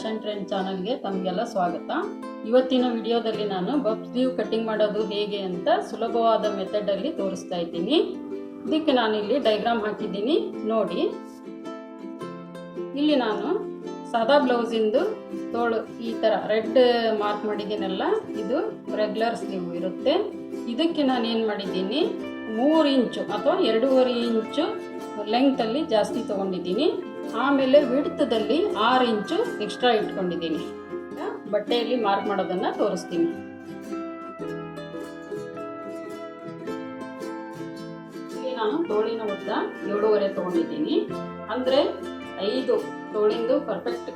Fashion trend ಚಾನಲ್ಗೆ ತಮಗೆಲ್ಲ ಸ್ವಾಗತ. ಇವತ್ತಿನ ವಿಡಿಯೋದಲ್ಲಿ ನಾನು ಬಫ್ ಸ್ಲೀವ್ ಕಟಿಂಗ್ ಮಾಡೋದು ಹೇಗೆ ಅಂತ ಸುಲಭವಾದ ಮೆಥಡಲ್ಲಿ ತೋರಿಸ್ತಾ ಇದ್ದೀನಿ. ಇದಕ್ಕೆ ನಾನು ಇಲ್ಲಿ ಡೈಗ್ರಾಮ್ ಹಾಕಿದ್ದೀನಿ ನೋಡಿ. ಇಲ್ಲಿ ನಾನು ಸಾದಾ ಬ್ಲೌಸಿಂದು ತೋಳು ಈ ಥರ ರೆಡ್ ಮಾರ್ಕ್ ಮಾಡಿದ್ದೀನಲ್ಲ, ಇದು ರೆಗ್ಯುಲರ್ ಸ್ಲೀವ್ ಇರುತ್ತೆ. ಇದಕ್ಕೆ ನಾನು ಏನು ಮಾಡಿದ್ದೀನಿ, 3 ಇಂಚು ಅಥವಾ 2.5 ಇಂಚು ಲೆಂಗ್ತಲ್ಲಿ ಜಾಸ್ತಿ ತೊಗೊಂಡಿದ್ದೀನಿ. ಆಮೇಲೆ ವಿಡ್ತದಲ್ಲಿ 6 ಇಂಚು ಎಕ್ಸ್ಟ್ರಾ ಇಟ್ಕೊಂಡಿದ್ದೀನಿ. ಬಟ್ಟೆಯಲ್ಲಿ ಮಾರ್ಕ್ ಮಾಡೋದನ್ನು ತೋರಿಸ್ತೀನಿ. ಇಲ್ಲಿ ನಾನು ತೋಳಿನ ಉದ್ದ 7.5 ತೊಗೊಂಡಿದ್ದೀನಿ. ಅಂದರೆ 5 ತೋಳಿಂದು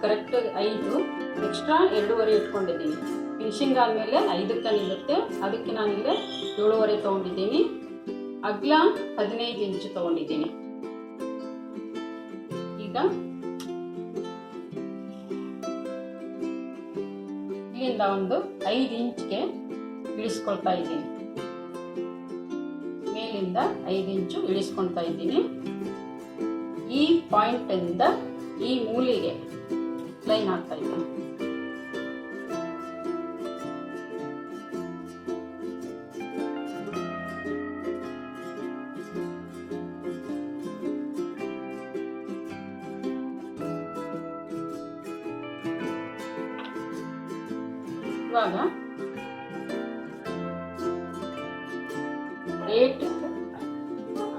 ಕರೆಕ್ಟ್ 5 ಎಕ್ಸ್ಟ್ರಾ 2.5 ಇಟ್ಕೊಂಡಿದ್ದೀನಿ. ಫಿನಿಶಿಂಗ್ ಆದಮೇಲೆ 5ಕ್ಕೆ ನಿಲ್ಲುತ್ತೆ. ಅದಕ್ಕೆ ನಾನಿಲ್ಲಿ 7.5 ತೊಗೊಂಡಿದ್ದೀನಿ. ಅಗಲ 15 ಇಂಚು ತೊಗೊಂಡಿದ್ದೀನಿ. ಈಗ ಇಲ್ಲಿಂದ ಒಂದು 5 ಇಂಚ್ಗೆ ಇಳಿಸ್ಕೊಳ್ತಾ ಇದ್ದೀನಿ. ಮೇಲಿಂದ 5 ಇಂಚು ಇಳಿಸ್ಕೊಳ್ತಾ ಇದ್ದೀನಿ. ಈ ಪಾಯಿಂಟಿಂದ ಈ ಮೂಲೆಗೆ ಲೈನ್ ಹಾಕ್ತಾ ಇದ್ದೀನಿ. ಇವಾಗ ರೇಟ್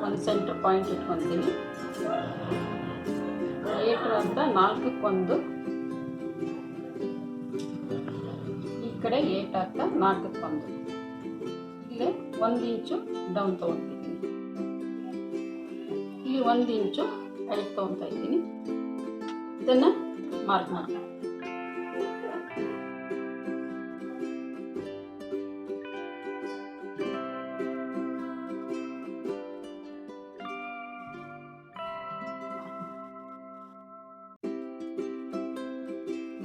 ಒಂದು ಸೆಂಟರ್ ಪಾಯಿಂಟ್ ಇಟ್ಕೊತೀನಿ. ರೇಟ್ ಅಂತ 4ಕ್ಕೆ1, ಈ ಕಡೆ 8 ಆಗ್ತಾ 4ಕ್ಕೆ1. ಇಲ್ಲೇ 1 ಇಂಚು ಡೌನ್ ತೊಗೊತಿದ್ದೀನಿ. ಇಲ್ಲಿ 1 ಇಂಚು ಹೈಟ್ ತೊಗೊತಾ ಇದ್ದೀನಿ. ಇದನ್ನು ಮಾರ್ಕ್ ಮಾಡ್ತೀನಿ.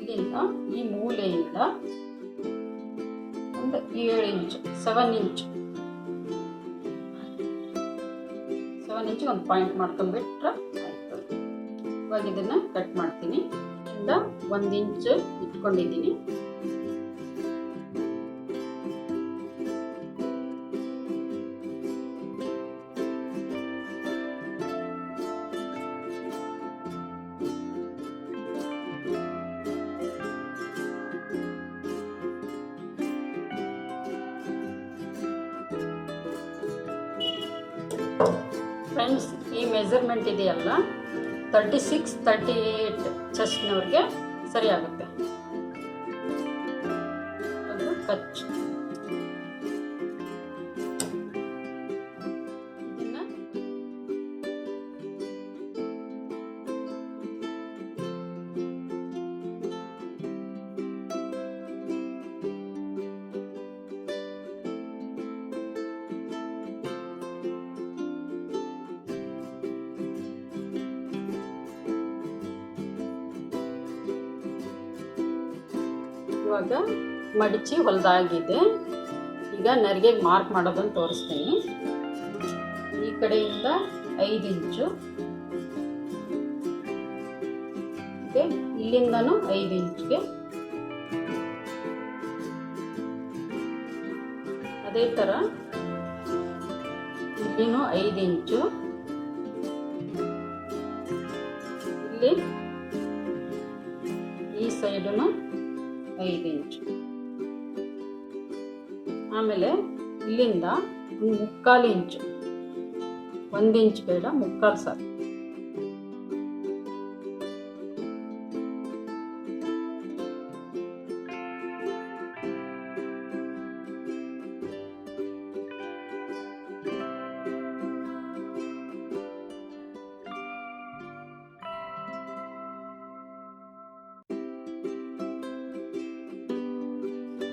ಇಲ್ಲಿಂದ ಈ ಮೂಲೆಯಿಂದ ಒಂದು 7 ಇಂಚು 7 ಇಂಚಿಗೆ ಒಂದು ಪಾಯಿಂಟ್ ಮಾಡ್ಕೊಂಡ್ಬಿಟ್ರೆ ಆಯಿತು. ಇವಾಗ ಇದನ್ನು ಕಟ್ ಮಾಡ್ತೀನಿ. ಇಂದ 1 ಇಂಚು ಇಟ್ಕೊಂಡಿದ್ದೀನಿ. ಫ್ರೆಂಡ್ಸ್, ಈ ಮೆಜರ್ಮೆಂಟ್ ಇದೆಯಲ್ಲ 36-38 ಚೆಸ್ಟ್ನವ್ರಿಗೆ ಸರಿ ಆಗುತ್ತೆ. ಅದು ಕಚ್. ಇದನ್ನು ಇವಾಗ ಮಡಚಿ ಹೊಲ್ದಾಗಿದೆ. ಈಗ ನೆರಿಗೆ ಮಾರ್ಕ್ ಮಾಡೋದನ್ನು ತೋರಿಸ್ತೀನಿ. ಈ ಕಡೆಯಿಂದ 5 ಇಂಚು, ಇಲ್ಲಿಂದನೂ 5 ಇಂಚ್ಗೆ, ಅದೇ ಥರ ಇಲ್ಲಿನೂ 5 ಇಂಚು, ಇಲ್ಲಿ ಈ ಸೈಡನ್ನು 5 ಇಂಚು. ಆಮೇಲೆ ಇಲ್ಲಿಂದ 3/4 ಇಂಚು, 1 ಇಂಚ್ ಬೇಡ, 3/4 ಸಾಕು.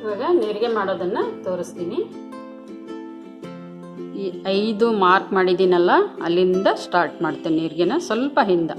ಇವಾಗ ನೆರಿಗೆ ಮಾಡೋದನ್ನು ತೋರಿಸ್ತೀನಿ. ಈ 5 ಮಾರ್ಕ್ ಮಾಡಿದ್ದೀನಲ್ಲ, ಅಲ್ಲಿಂದ ಸ್ಟಾರ್ಟ್ ಮಾಡ್ತೇನೆ. ನೆರಿಗೆನ ಸ್ವಲ್ಪ ಹಿಂದೆ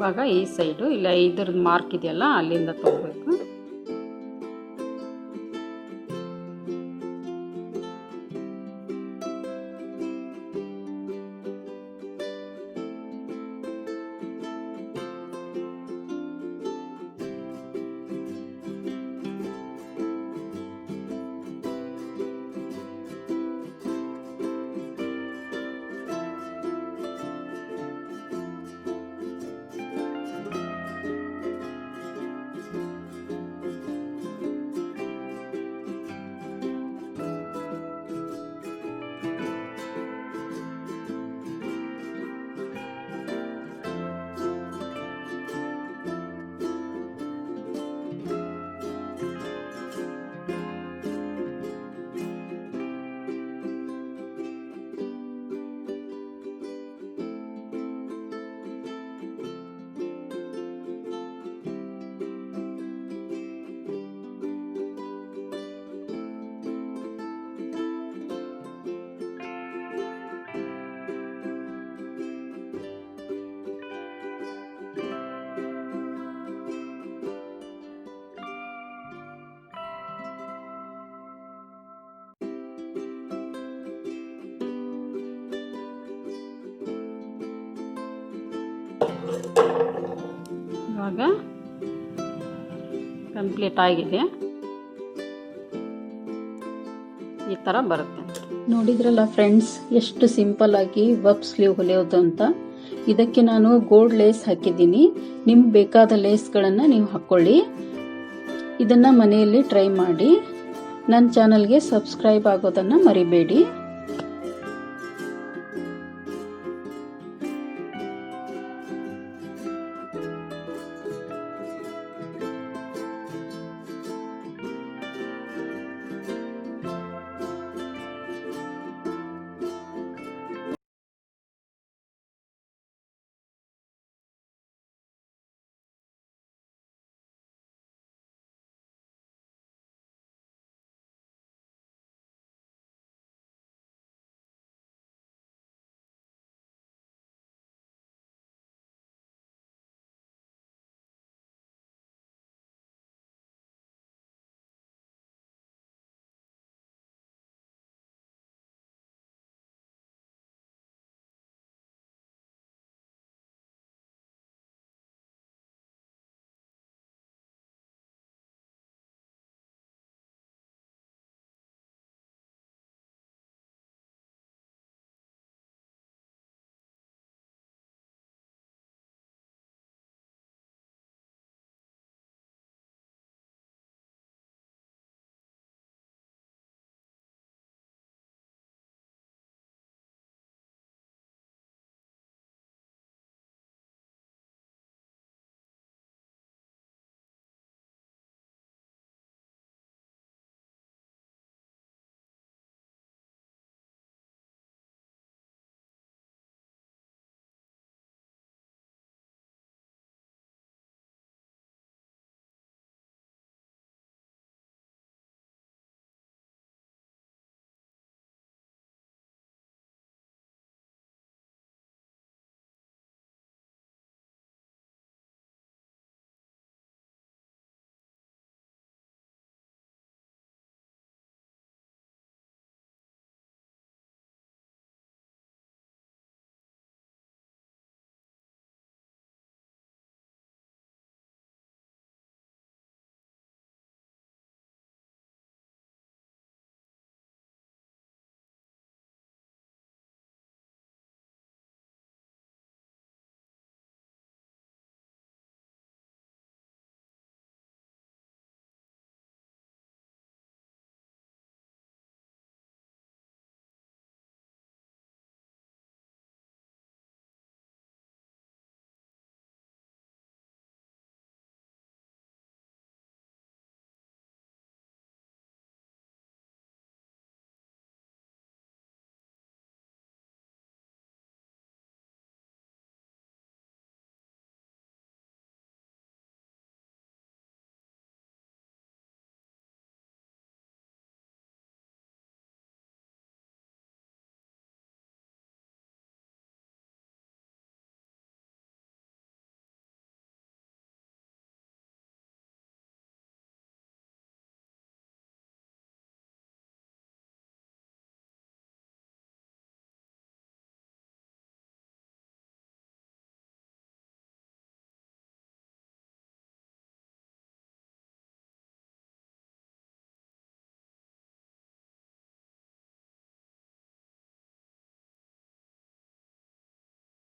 ಇವಾಗ ಈ ಸೈಡು ಇಲ್ಲ ಇದ್ರದ್ದು ಮಾರ್ಕ್ ಇದೆಯಲ್ಲ ಅಲ್ಲಿಂದ ತಗೋಬೇಕು. ಇವಾಗ ಕಂಪ್ಲೀಟ್ ಆಗಿದೆ. ಈ ಥರ ಬರುತ್ತೆ. ನೋಡಿದ್ರಲ್ಲ ಫ್ರೆಂಡ್ಸ್, ಎಷ್ಟು ಸಿಂಪಲ್ ಆಗಿ ವಫ್ ಸ್ಲೀವ್ ಹೊಲಿಯೋದು ಅಂತ. ಇದಕ್ಕೆ ನಾನು ಗೋಲ್ಡ್ ಲೇಸ್ ಹಾಕಿದ್ದೀನಿ. ನಿಮ್ಗೆ ಬೇಕಾದ ಲೇಸ್ಗಳನ್ನು ನೀವು ಹಾಕ್ಕೊಳ್ಳಿ. ಇದನ್ನು ಮನೆಯಲ್ಲಿ ಟ್ರೈ ಮಾಡಿ. ನನ್ನ ಚಾನಲ್ಗೆ ಸಬ್ಸ್ಕ್ರೈಬ್ ಆಗೋದನ್ನು ಮರಿಬೇಡಿ.